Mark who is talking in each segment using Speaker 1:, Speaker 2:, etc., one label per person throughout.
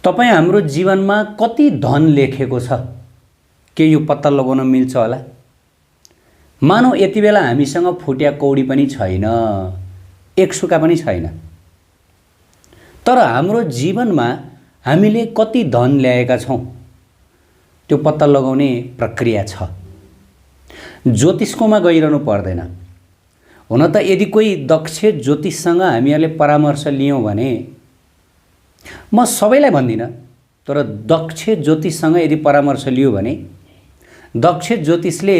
Speaker 1: तपाईं हाम्रो जीवनमा कति धन लेखेको छ के यो पत्ता लगाउन मिल्छ होला? मानौ यति बेला हामीसँग फुट्या कौडी पनि छैन, एक सुका पनि छैन, तर हाम्रो जीवनमा हामीले कति धन ल्याएका छौं त्यो पत्ता लगाउने प्रक्रिया छ। ज्योतिषकोमा गइरहनु पर्दैन। हुन त यदि कोही दक्ष ज्योतिषसँग हामीहरूले परामर्श लियौं भने, म सबैलाई भन्दिनँ, तर दक्ष ज्योतिषसँग यदि परामर्श लियो भने दक्ष ज्योतिषले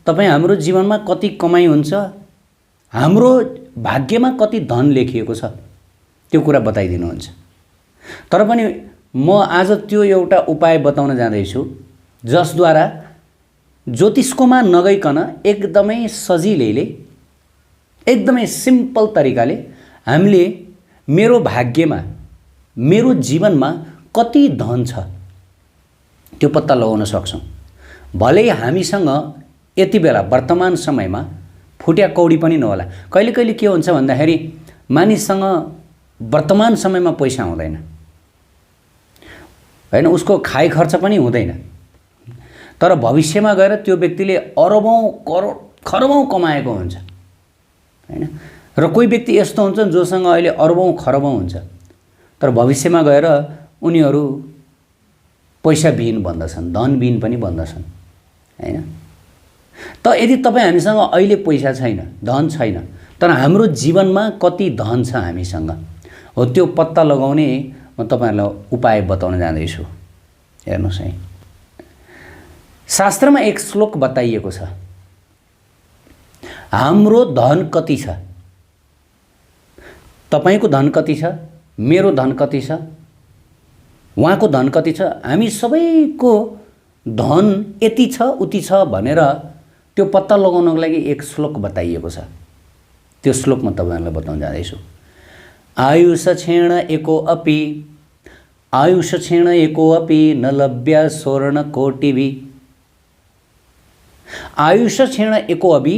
Speaker 1: तपाईं हाम्रो जीवनमा कति कमाई हुन्छ, हाम्रो भाग्यमा कति धन लेखिएको छ त्यो कुरा बताइदिनुहुन्छ। तर पनि म आज त्यो एउटा उपाय बताउन जाँदैछु जसद्वारा ज्योतिषकोमा नगइकन एकदमै सजिलैले, एकदमै सिम्पल तरिकाले हामीले मेरो भाग्यमा, मेरो जीवनमा कति धन छ त्यो पत्ता लगाउन सक्छौं। भलै हामीसँग यति बेला वर्तमान समयमा फुट्या कौडी पनि नहोला। कहिले कहिले के हुन्छ भन्दाखेरि मानिससँग वर्तमान समयमा पैसा हुँदैन, हैन, उसको खाइ खर्च पनि हुँदैन, तर भविष्यमा गएर त्यो व्यक्तिले अरबौं करोड खरबौं कमाएको हुन्छ, हैन। र कोही व्यक्ति यस्तो हुन्छन् जोसँग अहिले अरबौं खरबौं हुन्छ, तर भविष्यमा गएर उनीहरू पैसा विहीन बन्दछन्, धन विहीन पनि बन्दछन्, हैन। त यदि तपाईं हामीसँग अहिले पैसा छैन, धन छैन, तर हाम्रो जीवनमा कति धन छ हामीसँग, हो त्यो पत्ता लगाउने म तपाईहरुलाई उपाय बताउन जाँदैछु। हेर्नुस् है, शास्त्रमा एक श्लोक बताइएको छ, हाम्रो धन कति छ, तपाईको धन कति छ, मेरो धन कति छ, उहाँको धन कति छ, हामी सबैको धन यति छ उति छ भनेर त्यो पत्ता लगाउनको लागि एक श्लोक बताइएको छ। त्यो श्लोक म तपाईहरुलाई बताउन जाँदैछु। आयुष क्षीण एको अपि, आयुष क्षीण एको अपि न लभ्य स्वर्ण कोटिभि, आयुष क्षीण एको अपि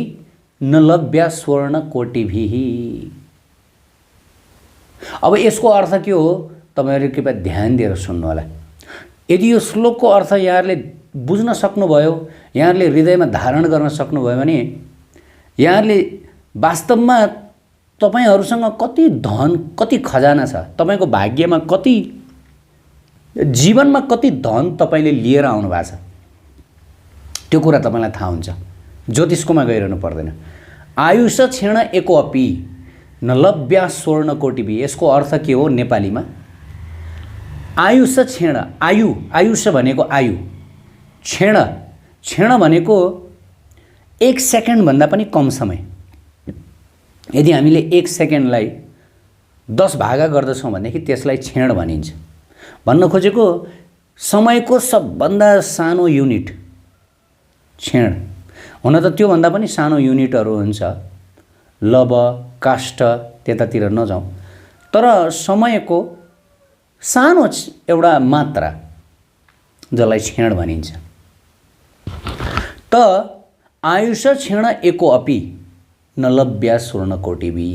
Speaker 1: न लभ्य स्वर्ण कोटिभिः। अब यसको अर्थ के हो तपाईहरु कृपया ध्यान दिएर सुन्नु होला। यदि यो श्लोकको अर्थ यहाँहरुले बुझ्न सक्नुभयो, यहाँहरुले हृदयमा धारण गर्न सक्नुभयो भने यहाँहरुले वास्तवमा तपाईहरुसँग कति धन, कति खजाना छ, तपाईको भाग्यमा कति, जीवनमा कति धन तपाईले लिएर आउनु भएको छ त्यो कुरा तपाईलाई थाहा हुन्छ। ज्योतिषकोमा गइरहनु पर्दैन। आयुष क्षीण एको अपि न लभ्य स्वर्ण कोटिभि, यसको अर्थ के हो नेपालीमा? आयुष क्षीण, आयु, आयुष भनेको आयु, क्षीण, क्षीण भनेको एक सेकेन्ड भन्दा पनि कम समय। यदि हामीले एक सेकेन्डलाई 10 भागा गर्दछौं भनेदेखि त्यसलाई क्षीण भनिन्छ। भन्न खोजेको समयको सबभन्दा सानो युनिट क्षीण। हुन त त्यो भन्दा पनि सानो युनिटहरु हुन्छ, लव, काष्ठ, त्यतातिर नजाउँ, तर समयको सानो एउटा मात्रा जसलाई क्षीण भनिन्छ। त आयुष क्षीण एको अपि न लभ्य स्वर्ण कोटिभि,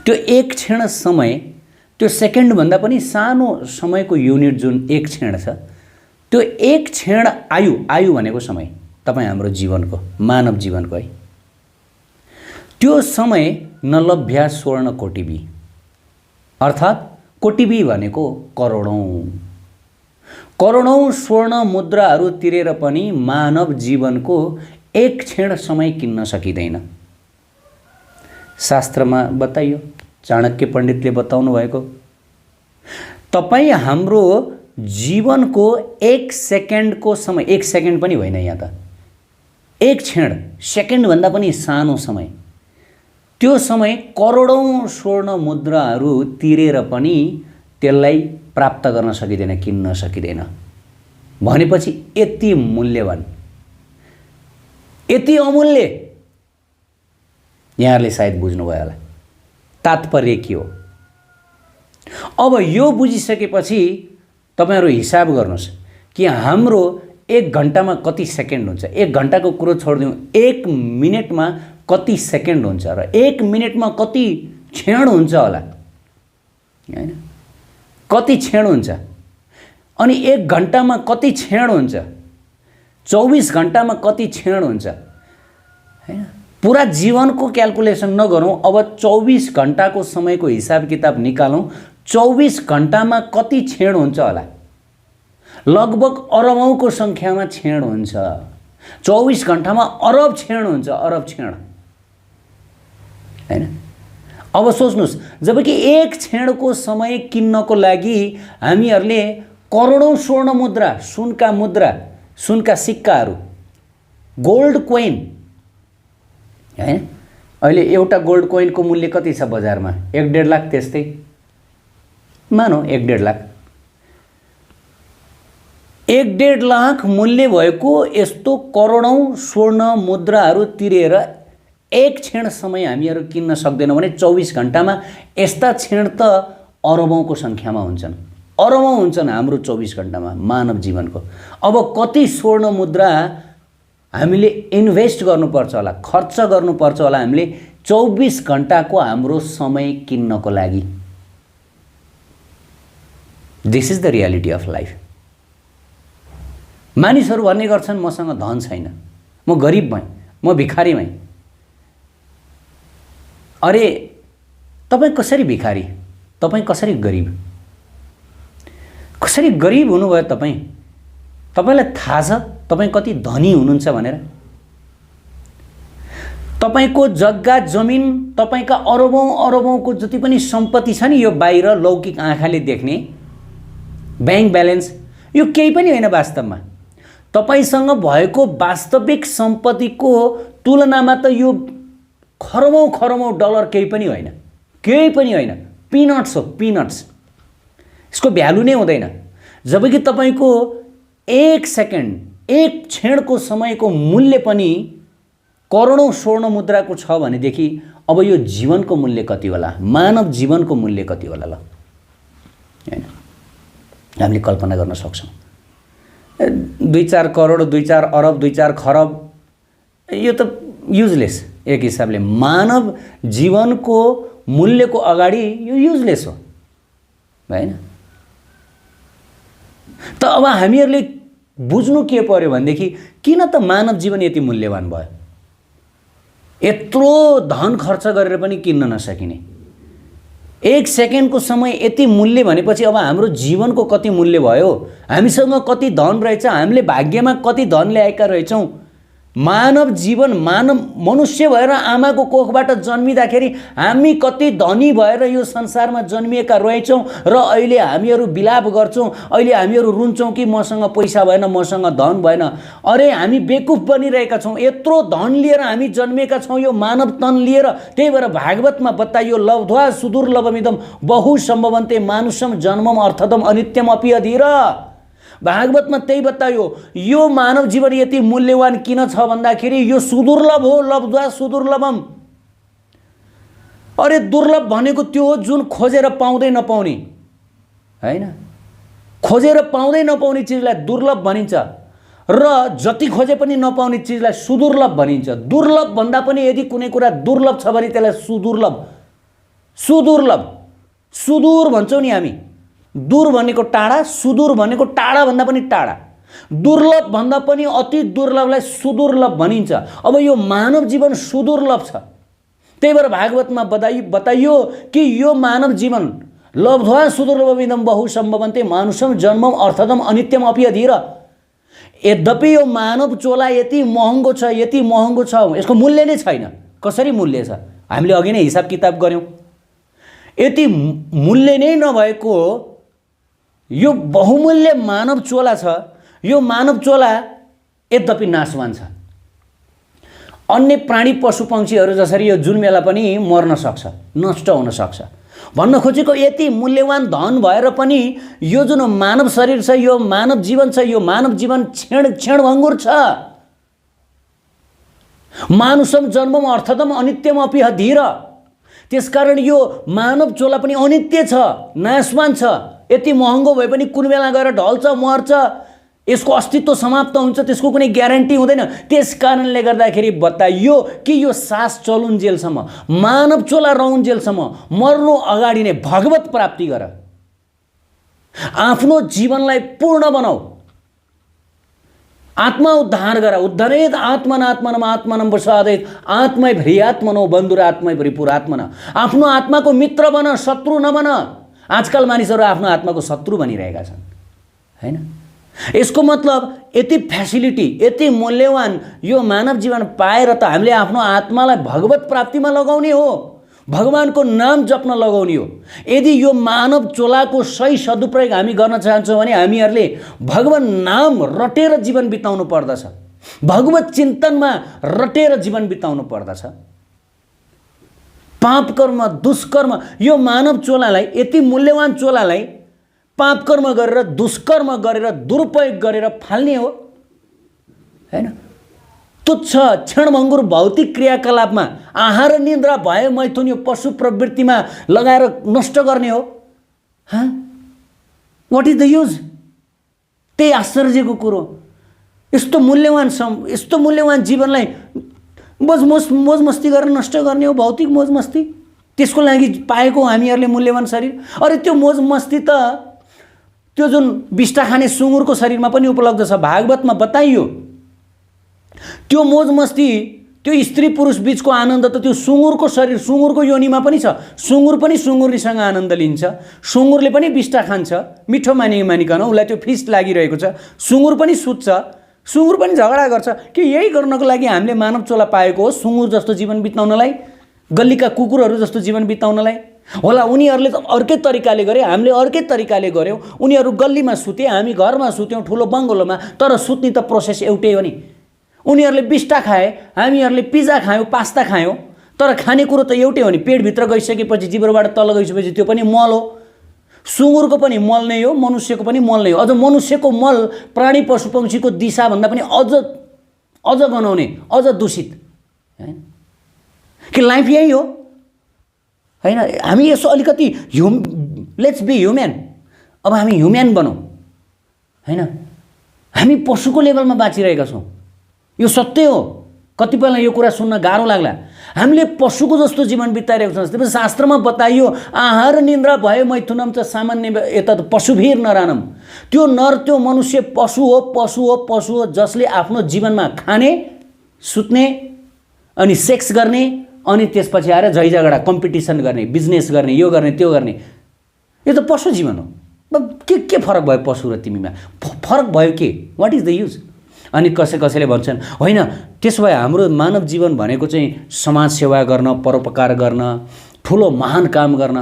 Speaker 1: त्यो एक क्षण समय, त्यो सेकेन्ड भन्दा पनि सानो समयको युनिट जुन एक क्षण छ, त्यो एक क्षण आयु, आयु भनेको समय तपाई हाम्रो जीवनको, मानव जीवनको है, त्यो समय न लभ्य स्वर्ण कोटिभि, अर्थात् कोटिभि भनेको करोडौं, करोडौं स्वर्ण मुद्राहरू तिरेर पनि मानव जीवनको एक क्षण समय किन्न सकिँदैन। शास्त्रमा बताइयो, चाणक्य पण्डितले बताउनु भएको, तपाई हाम्रो जीवनको एक सेकेन्डको समय, एक सेकेन्ड पनि होइन यहाँ त, एक क्षण, सेकेन्ड भन्दा पनि सानो समय, त्यो समय करोडौं स्वर्ण मुद्राहरू तिरेर पनि त्यसलाई प्राप्त गर्न सकिँदैन, किन्न सकिँदैन। भनेपछि यति मूल्यवान, यति अमूल्य, यहाँहरुले सायद बुझ्नुभयो होला तात्पर्य के हो। अब यो बुझिसकेपछि तपाईहरु हिसाब गर्नुस् कि हाम्रो एक घण्टामा कति सेकेन्ड हुन्छ। एक घण्टाको कुरो छोड्दिउँ, एक मिनेटमा कति सेकेन्ड हुन्छ र एक मिनेटमा कति क्षण हुन्छ होला, हैन? कति क्षण हुन्छ, अनि 1 घण्टामा कति क्षण हुन्छ, 24 घण्टामा कति क्षण हुन्छ हैन। पुरा जीवनको क्याल्कुलेसन नगरौँ, अब 24 घण्टाको समयको हिसाब किताब निकालौँ। 24 घण्टामा कति क्षण हुन्छ होला? लगभग अरबौंको संख्यामा क्षण हुन्छ। 24 घण्टामा अरब क्षण हुन्छ, अरब क्षण हैन। अब सोच्नुस्, जबकि 1 क्षणको समय किन्नको लागि हामीहरूले करोडौं स्वर्ण मुद्रा, सुनका मुद्रा, सुनका सिक्काहरू, गोल्ड कोइन हैन। अहिले एउटा गोल्ड कोइनको मूल्य कति छ बजारमा? 1.5 लाख, त्यस्तै मानौ 1.5 लाख। 1.5 लाख मूल्य भएको यस्तो करोडौं स्वर्ण मुद्राहरू तिरेर 1 क्षण समय हामीहरू किन्न सक्दैनौँ भने 24 घण्टामा यस्ता क्षण त अरबौंको संख्यामा हुन्छन्, अरबौं हुन्छन् हाम्रो 24 घण्टामा मानव जीवनको। अब कति स्वर्ण मुद्रा हामीले इन्भेस्ट गर्नुपर्छ होला, खर्च गर्नुपर्छ होला हामीले 24 घण्टाको हाम्रो समय किन्नको लागि। This is the reality of life. मानिसहरू भन्ने गर्छन् मसँग धन छैन, म गरिब भएँ, म भिखारी भएँ। अरे तपाईँ कसरी भिखारी, तपाईँ कसरी गरिब, कसरी गरिब हुनुभयो तपाईँ? तपाईलाई थाहा छ तपाईँ कति धनी हुनुहुन्छ भनेर? तपाईको जग्गा जमिन, तपाईका अरबौं अरबौंको जति पनि सम्पत्ति छ नि, यो बाहिर लौकिक आँखाले देख्ने बैंक ब्यालेन्स, यो केही पनि होइन वास्तवमा। तपाईसँग भएको वास्तविक सम्पत्तिको तुलनामा त यो खरबौं खरबौं डलर केही पनि होइन, केही पनि होइन, पिनट्स हो, पिनट्स। यसको भ्यालु नै हुँदैन। जबकि तपाईको 1 सेकेन्ड, 1 क्षणको समयको मूल्य पनि करोडौं स्वर्ण मुद्राको छ भनेदेखि अब यो जीवनको मूल्य कति होला? मानव जीवनको मूल्य कति होला ल? हैन, हामीले कल्पना गर्न सक्छौँ। 2-4 करोड, 2-4 अरब, 2-4 खरब, यो त युजलेस। एक हिसाबले मानव जीवनको मूल्यको अगाडि यो युजलेस हो हैन। त अब हामीहरूले बुझ्नु के पर्यो भनेदेखि किन त मानव जीवन यति मूल्यवान भयो? यत्रो धन खर्च गरेर पनि किन्न नसकिने 1 सेकेन्डको समय यति मूल्य भनेपछि अब हाम्रो जीवनको कति मूल्य भयो? हामीसँग कति धन रहेछ? हामीले भाग्यमा कति धन ल्याएका रहेछौँ? मानव जीवन, मानव मनुष्य भएर आमाको कोखबाट जन्मिँदाखेरि हामी कति धनी भएर यो संसारमा जन्मिएका रहेछौँ र अहिले हामीहरू बिलाप गर्छौँ, अहिले हामीहरू रुन्छौँ कि मसँग पैसा भएन, मसँग धन भएन। अरे हामी बेकुफ बनिरहेका छौँ। यत्रो धन लिएर हामी जन्मिएका छौँ, यो मानव तन लिएर। त्यही भएर भागवतमा बताइयो, लब्ध्वा सुदुर्लभमिदं बहुसम्भवन्ते मानुषम जन्मम अर्थदम अनित्यम अपि अधीर। भागवतमा त्यही बतायो, यो मानव जीवन यति मूल्यवान किन छ भन्दाखेरि यो सुदुर्लभ हो, लब्ध्वा सुदुर्लभम। अरे दुर्लभ भनेको त्यो हो जुन खोजेर पाउँदै नपाउने हैन। खोजेर पाउँदै नपाउने चिजलाई दुर्लभ भनिन्छ र जति खोजे पनि नपाउने चिजलाई सुदुर्लभ भनिन्छ। दुर्लभ भन्दा पनि यदि कुनै कुरा दुर्लभ छ भने त्यसलाई सुदुर्लभ, सुदुर्लभ, सुदूर भन्छौँ नि हामी। दूर भनेको टाढा, सुदूर भनेको टाढा भन्दा पनि टाढा। दुर्लभ भन्दा पनि अति दुर्लभलाई सुदुर्लभ भनिन्छ। अब यो मानव जीवन सुदुर्लभ छ। त्यही भएर भागवतमा बताइयो कि यो मानव जीवन लब्ध्वा सुदुर्लभमिदं बहुसम्भवन्ते मानुषम जन्मम अर्थदम अनित्यम अपि अधीर। यद्यपि यो मानव चोला यति महँगो छ, यति महँगो छ, यसको मूल्य नै छैन। कसरी मूल्य छ? हामीले अघि नै हिसाब किताब गर्यौँ। यति मूल्य नै नभएको यो बहुमूल्य मानव चोला छ। यो मानव चोला यद्यपि नाशवान छ। अन्य प्राणी पशु पक्षीहरू जसरी यो जुनमेला पनि मर्न सक्छ, नष्ट हुन सक्छ। भन्न खोजेको यति मूल्यवान धन भएर पनि यो जुन मानव शरीर छ, यो मानव जीवन छ, यो मानव जीवन क्षण क्षणभङ्गुर छ। मानुषम जन्मम अर्थदम अनित्यम अपि अधीर। त्यसकारण यो मानव चोला पनि अनित्य छ, नाशवान छ। यति महँगो भए पनि कुन बेला गएर ढल्छ, मर्छ, यसको अस्तित्व समाप्त हुन्छ, त्यसको कुनै ग्यारेन्टी हुँदैन। त्यस कारणले गर्दाखेरि बताइयो कि यो सास चलुन्जेलसम्म, मानव चोला रहन्जेलसम्म, मर्नु अगाडि नै भगवत प्राप्ति गर। आफ्नो जीवनलाई पूर्ण बनाऊ। आत्मा उद्धार गर। उद्धरेत आत्मनात्मनम आत्मनम प्रसादेत आत्मै भरि आत्मनो बन्धुर आत्मै भरिपुर आत्मन। आफ्नो आत्माको मित्र बन, शत्रु नबन। आजकल मानिसहरू आफ्नो आत्माको शत्रु बनिरहेका छन्, हैन? यसको मतलब यति फ्यासिलिटी, यति मूल्यवान यो मानव जीवन पाएर त हामीले आफ्नो आत्मालाई भगवत प्राप्तिमा लगाउने हो, भगवानको नाम जप्न लगाउने हो। यदि यो मानव चोलाको सही सदुपयोग हामी गर्न चाहन्छौँ भने हामीहरूले भगवान नाम रटेर जीवन बिताउनु पर्दछ, भगवत चिन्तनमा रटेर जीवन बिताउनु पर्दछ। पाप कर्म, दुष्कर्म, यो मानव चोलालाई, यति मूल्यवान चोलालाई पाप कर्म गरेर, दुष्कर्म गरेर, दुरुपयोग गरेर फाल्ने हो, हैन? तुच्छ क्षणभङ्गुर भौतिक क्रियाकलापमा, आहार निद्रा भय मैथुन, यो पशु प्रवृत्तिमा लगाएर नष्ट गर्ने हो। What is the use? त्यही आश्चर्यको कुरो। यस्तो मूल्यवान जीवनलाई मोज मस्ती गरेर नष्ट गर्ने हो, भौतिक मोज मस्ती। त्यसको लागि पाएको हामीहरूले मूल्यवान शरीर। अरे त्यो मोज मस्ती त त्यो जुन बिष्टा खाने सुँगुरको शरीरमा पनि उपलब्ध छ। भागवतमा बताइयो त्यो मोज मस्ती, त्यो स्त्री पुरुष बीचको आनन्द त त्यो सुँगुरको शरीर, सुँगुरको योनिमा पनि छ। सुँगुर पनि सुँगुरीसँग आनन्द लिन्छ, सुँगुरले पनि बिष्टा खान्छ, मिठो मानिकन उसलाई त्यो फिस्ट लागिरहेको छ। सुँगुर पनि सुत्छ, सुँगुर पनि झगडा गर्छ। कि यही गर्नको लागि हामीले मानव चोला पाएको हो, सुँगुर जस्तो जीवन बिताउनलाई, गल्लीका कुकुरहरू जस्तो जीवन बिताउनलाई होला। उनीहरूले त अर्कै तरिकाले गरे, हामीले अर्कै तरिकाले गऱ्यौँ। उनीहरू गल्लीमा सुते, हामी घरमा सुत्यौँ ठुलो बङ्गलोमा, तर सुत्ने त प्रोसेस एउटै हो नि। उनीहरूले बिष्टा खाए, हामीहरूले पिज्जा खायौँ, पास्ता खायौँ, तर खानेकुरो त एउटै हो नि। पेटभित्र गइसकेपछि, जिब्रोबाट तल गइसकेपछि त्यो पनि मल हो। सुँगुरको पनि मल नै हो, मनुष्यको पनि मल नै हो। अझ मनुष्यको मल प्राणी पशुपक्षीको दिशाभन्दा पनि अझ गनाउने, अझ दूषित, हैन? कि लाइफ यही हो, हैन? हामी यसो अलिकति लेट्स बी ह्युम्यान। अब हामी ह्युम्यान बनौँ, हैन? हामी पशुको लेभलमा बाँचिरहेका छौँ, यो सत्य हो। कतिपयलाई यो कुरा सुन्न गाह्रो लाग्ला। हामीले पशुको जस्तो जीवन बिताइरहेको छौँ। त्यसपछि शास्त्रमा बताइयो आहार निन्द्रा भय मैथुनम च सामान्य एतत् पशुभिर नरानम। त्यो नर, त्यो मनुष्य पशु हो जसले आफ्नो जीवनमा खाने, सुत्ने, अनि सेक्स गर्ने, अनि त्यसपछि आएर झैझगडा, कम्पिटिसन गर्ने, बिजनेस गर्ने, यो गर्ने त्यो गर्ने। यो त पशु जीवन हो। के फरक भयो पशु र तिमीमा? फरक भयो के? What is the use? अनि कसैले भन्छन् होइन, त्यसो भए हाम्रो मानव जीवन भनेको चाहिँ समाज सेवा गर्न, परोपकार गर्न, ठुलो महान काम गर्न।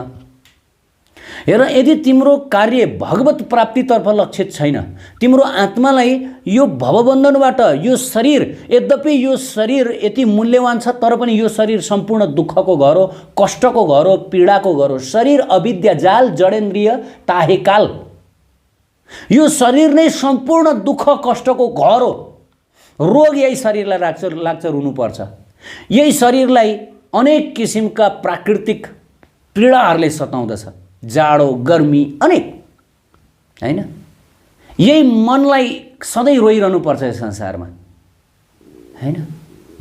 Speaker 1: हेर, यदि तिम्रो कार्य भगवत प्राप्तितर्फ लक्षित छैन, तिम्रो आत्मालाई यो भवबन्धनबाट, यो शरीर, यद्यपि यो शरीर यति मूल्यवान छ तर पनि यो शरीर सम्पूर्ण दुःखको घर हो, कष्टको घर हो, पीडाको घर हो। शरीर अविद्या जाल जडेन्द्रिय ताहेकाल। यो शरीर नै सम्पूर्ण दुःख कष्टको घर हो। रोग यही शरीरलाई लाग्छ रुनुपर्छ। यही शरीरलाई अनेक किसिमका प्राकृतिक पीडाहरूले सताउँदछ, जाडो गर्मी अनेक, हैन? यही मनलाई सधैँ रोइरहनु पर्छ यस संसारमा, हैन?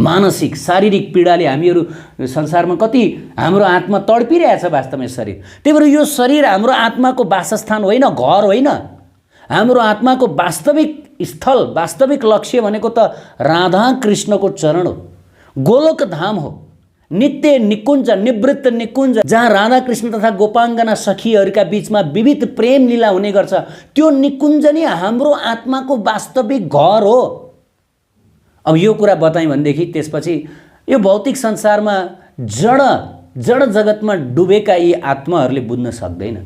Speaker 1: मानसिक शारीरिक पीडाले हामीहरू संसारमा कति हाम्रो आत्मा तडपिरहेछ वास्तवमा शरीर। त्यही भएर यो शरीर हाम्रो आत्माको वासस्थान होइन, घर होइन। हाम्रो आत्माको वास्तविक स्थल, वास्तविक लक्ष्य भनेको त राधा कृष्णको चरण हो, गोलोक धाम हो, नित्य निकुञ्ज, निवृत्त निकुञ्ज, जहाँ राधा कृष्ण तथा गोपाङ्गना सखीहरूका बीचमा विविध प्रेम लीला हुने गर्छ। त्यो निकुञ्ज नै हाम्रो आत्माको वास्तविक घर हो। अब यो कुरा बताएँ भनेदेखि त्यसपछि यो भौतिक संसारमा जड जगतमा डुबेका यी आत्माहरूले बुझ्न सक्दैन,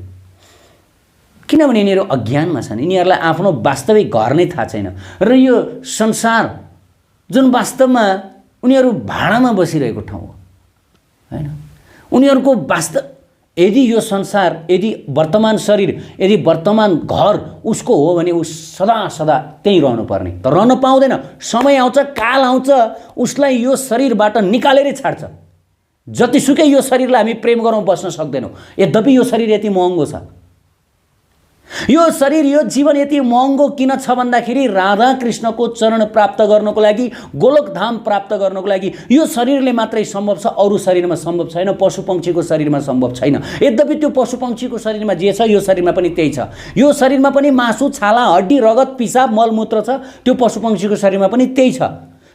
Speaker 1: किनभने यिनीहरू अज्ञानमा छन्। यिनीहरूलाई आफ्नो वास्तविक घर नै थाहा छैन। र यो संसार जुन वास्तवमा उनीहरू भाडामा बसिरहेको ठाउँ हो, हैन? उनीहरूको यदि यो संसार, यदि वर्तमान शरीर, यदि वर्तमान घर उसको हो भने ऊ सदा त्यहीँ रहनुपर्ने, तर रहन पाउँदैन। समय आउँछ, काल आउँछ, उसलाई यो शरीरबाट निकालेरै छाड्छ। जतिसुकै यो शरीरलाई हामी प्रेम गरौँ बस्न सक्दैनौँ, यद्यपि यो शरीर यति महँगो छ। यो शरीर यो जीवन यति महँगो किन छ भन्दाखेरि राधा कृष्णको चरण प्राप्त गर्नको लागि, गोलोकधाम प्राप्त गर्नको लागि यो शरीरले मात्रै सम्भव छ, अरू शरीरमा सम्भव छैन, पशु पक्षीको शरीरमा सम्भव छैन। यद्यपि त्यो पशु पक्षीको शरीरमा जे छ यो शरीरमा पनि त्यही छ। यो शरीरमा पनि मासु, छाला, हड्डी, रगत, पिसाब, मलमूत्र छ, त्यो पशु पक्षीको शरीरमा पनि त्यही छ।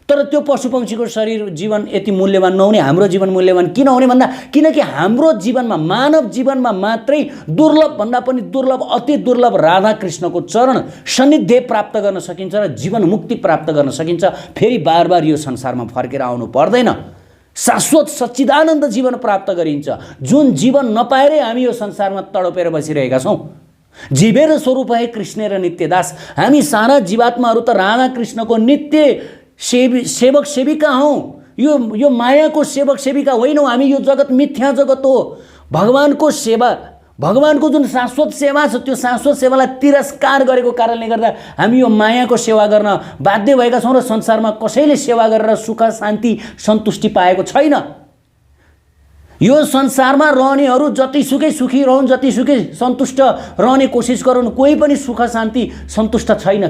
Speaker 1: तर त्यो पशु पक्षीको शरीर जीवन यति मूल्यवान नहुने, हाम्रो जीवन मूल्यवान किन हुने भन्दा किनकि हाम्रो जीवनमा, मानव जीवनमा मात्रै दुर्लभ भन्दा पनि दुर्लभ, अति दुर्लभ राधा कृष्णको चरण सान्निध्य प्राप्त गर्न सकिन्छ र जीवन मुक्ति प्राप्त गर्न सकिन्छ। फेरि बार बार यो संसारमा फर्केर आउनु पर्दैन, शाश्वत सच्चिदानन्द जीवन प्राप्त गरिन्छ, जुन जीवन नपाएरै हामी यो संसारमा तडपेर बसिरहेका छौँ। जीवेर स्वरूप है कृष्ण र नित्य दास। हामी सारा जीवात्माहरू त राधा कृष्णको नित्य सेवक सेविका हौँ। यो मायाको सेवक सेविका होइनौँ हामी। यो जगत मिथ्या जगत हो। भगवानको सेवा, भगवानको जुन शाश्वत सेवा छ त्यो शाश्वत सेवालाई तिरस्कार गरेको कारणले गर्दा हामी यो मायाको सेवा गर्न बाध्य भएका छौँ र संसारमा कसैले सेवा गरेर सुख, शान्ति, सन्तुष्टि पाएको छैन। यो संसारमा रहनेहरू जतिसुकै सुखी रहन्, जतिसुकै सन्तुष्ट रहने कोसिस गरून्, कोही पनि सुख, शान्ति, सन्तुष्ट छैन।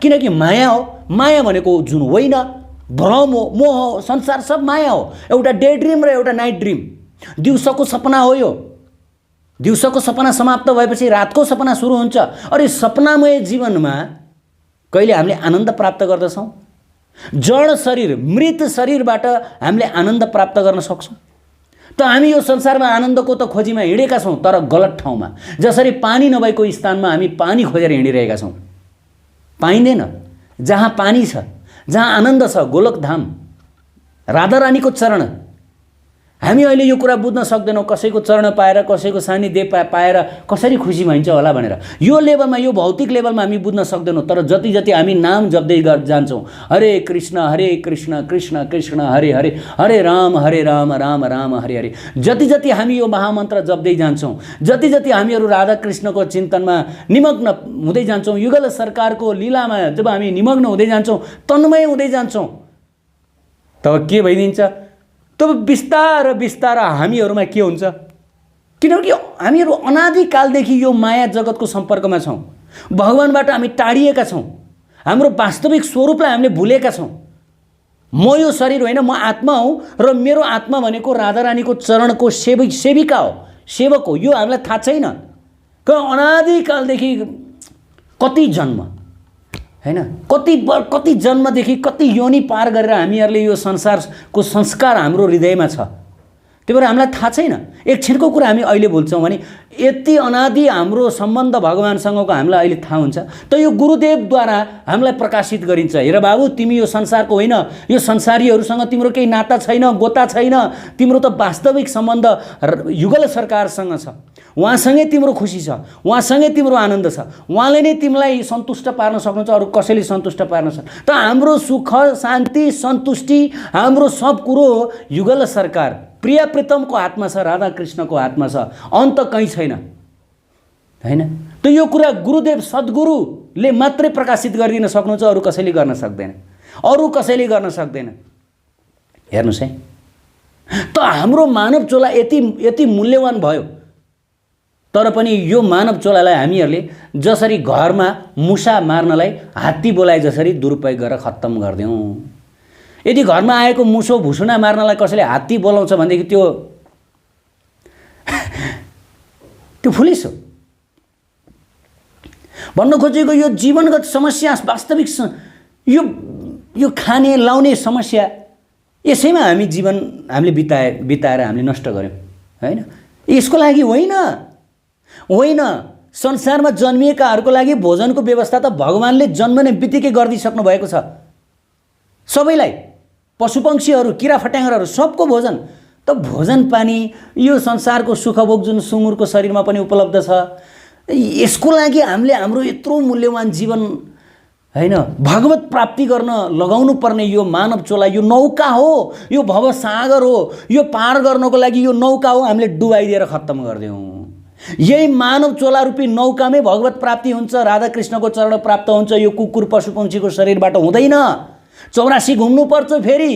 Speaker 1: किनकि माया हो। माया भनेको जुन होइन, भ्रम हो, मोह हो। संसार सब माया हो। एउटा डे ड्रिम र एउटा नाइट ड्रिम, दिउँसोको सपना हो यो। दिउँसोको सपना समाप्त भएपछि रातको सपना सुरु हुन्छ। अरे सपनामय जीवनमा कहिले हामीले आनन्द प्राप्त गर्दछौँ? जड शरीर, मृत शरीरबाट हामीले आनन्द प्राप्त गर्न सक्छौँ? त हामी यो संसारमा आनन्दको त खोजीमा हिँडेका छौँ, तर गलत ठाउँमा। जसरी पानी नभएको स्थानमा हामी पानी खोजेर हिँडिरहेका छौँ, पाइँदैन। जहाँ पानी छ, जहाँ आनन्द छ, गोलोकधाम, राधा रानीको चरण। हामी अहिले यो कुरा बुझ्न सक्दैनौँ, कसैको चरण पाएर, कसैको सान्निध्य पाएर कसरी खुसी भइन्छ होला भनेर। यो लेभलमा, यो भौतिक लेभलमा हामी बुझ्न सक्दैनौँ। तर जति जति हामी नाम जप्दै जान्छौँ, हरे कृष्ण कृष्ण कृष्ण हरे हरे, हरे राम राम राम हरे हरे, जति जति हामी यो महामन्त्र जप्दै जान्छौँ, जति जति हामीहरू राधा कृष्णको चिन्तनमा निमग्न हुँदै जान्छौँ, युगल सरकारको लीलामा जब हामी निमग्न हुँदै जान्छौँ, तन्मय हुँदै जान्छौँ, तब के भइदिन्छ? तब बिस्तार बिस्तार हामीहरूमा के हुन्छ? किनकि हामीहरू अनादिकालदेखि यो माया जगतको सम्पर्कमा छौँ। भगवानबाट हामी टाढिएका छौँ। हाम्रो वास्तविक स्वरूपलाई हामीले भुलेका छौँ। म यो शरीर होइन, म आत्मा हुँ र मेरो आत्मा भनेको राधा रानीको चरणको सेविका हो, सेवक हो। यो हामीलाई थाहा छैन। अनादिकालदेखि कति जन्म हैन, कति जन्मदेखि कति योनि पार गरेर हामीहरूले यो संसारको संस्कार हाम्रो हृदयमा छ। त्यही भएर हामीलाई थाहा छैन। एकछिनको कुरा हामी अहिले भुल्छौँ भने यति अनादि हाम्रो सम्बन्ध भगवानसँगको हामीलाई अहिले थाहा हुन्छ। त यो गुरुदेवद्वारा हामीलाई प्रकाशित गरिन्छ, हेर बाबु, तिमी यो संसारको होइन, यो संसारीहरूसँग तिम्रो केही नाता छैन, गोता छैन। तिम्रो त वास्तविक सम्बन्ध युगल सरकारसँग छ। उहाँसँगै तिम्रो खुसी छ, उहाँसँगै तिम्रो आनन्द छ। उहाँले नै तिमीलाई सन्तुष्ट पार्न सक्नुहुन्छ, अरू कसैले सन्तुष्ट पार्न सक्छ? त हाम्रो सुख, शान्ति, सन्तुष्टि, हाम्रो सब कुरो युगल सरकार, प्रिय प्रीतमको हातमा छ, राधा कृष्णको हातमा छ। अन्त कहीँ छैन हैन। त यो कुरा गुरुदेव सद्गुरुले मात्रै प्रकाशित गरिदिन सक्नुहुन्छ, अरू कसैले गर्न सक्दैन, अरू कसैले गर्न सक्दैन। हेर्नुहोस् है, त हाम्रो मानव चोला यति मूल्यवान भयो, तर पनि यो मानव चोलालाई हामीहरूले जसरी घरमा मुसा मार्नलाई हात्ती बोलाए जसरी दुरुपयोग गरेर खत्तम गरिदियौँ। यदि घरमा आएको मुसो भुसुना मार्नलाई कसैले हात्ती बोलाउँछ भनेदेखि त्यो फुलिस हो। भन्न खोजेको यो जीवनगत समस्या, वास्तविक यो खाने लाउने समस्या, यसैमा हामी जीवन हामीले बिताएर हामीले नष्ट गऱ्यौँ हैन। यसको लागि होइन, संसारमा जन्मिएकाहरूको लागि भोजनको व्यवस्था त भगवानले जन्मने बित्तिकै गरिदिइसक्नु भएको छ। सबैलाई, पशुपक्षीहरू, किरा फट्याङ्ग्राहरू, सबको भोजन। त भोजन पानी, यो संसारको सुखभोग जुन सुँगुरको शरीरमा पनि उपलब्ध छ, यसको लागि हामीले हाम्रो यत्रो मूल्यवान जीवन हैन भगवत प्राप्ति गर्न लगाउनु पर्ने यो मानव चोला, यो नौका हो, यो भवसागर हो। यो पार गर्नको लागि यो नौका हो, हामीले डुबाइदिएर खत्तम गरिदियौँ। यही मानव चोला रूपी नौकामै भगवत प्राप्ति हुन्छ, राधा कृष्णको चरण प्राप्त हुन्छ। यो कुकुर पशुपक्षीको शरीरबाट हुँदैन। 84 घुम्नुपर्छ फेरि,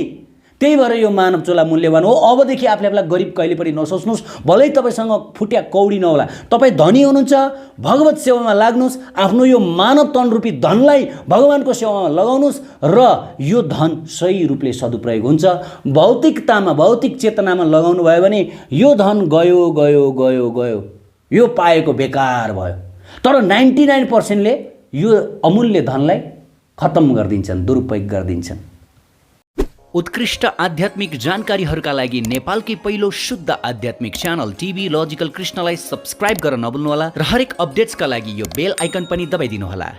Speaker 1: त्यही भएर यो मानव चोला मूल्यवान हो। अबदेखि आफूले आफूलाई गरिब कहिले पनि नसोच्नुहोस्। भलै तपाईँसँग फुट्या कौडी नहोला, तपाईँ धनी हुनुहुन्छ, भगवत सेवामा लाग्नुहोस्, आफ्नो यो मानव तन रूपी धनलाई भगवानको सेवामा लगाउनुहोस् र यो धन सही रूपले सदुपयोग हुन्छ। भौतिकतामा, भौतिक चेतनामा लगाउनु भयो भने यो धन गयो गयो गयो गयो, यो पाएको बेकार भयो। तर 99%ले यो अमूल्य धनलाई खत्तम गरिदिन्छन्, दुरुपयोग गरिदिन्छन्। उत्कृष्ट आध्यात्मिक जानकारीहरूका लागि नेपालकै पहिलो शुद्ध आध्यात्मिक च्यानल टिभी लजिकल कृष्णलाई सब्स्क्राइब गर्न नभुल्नुहोला र हरेक अपडेट्सका लागि यो बेल आइकन पनि दबाइदिनुहोला।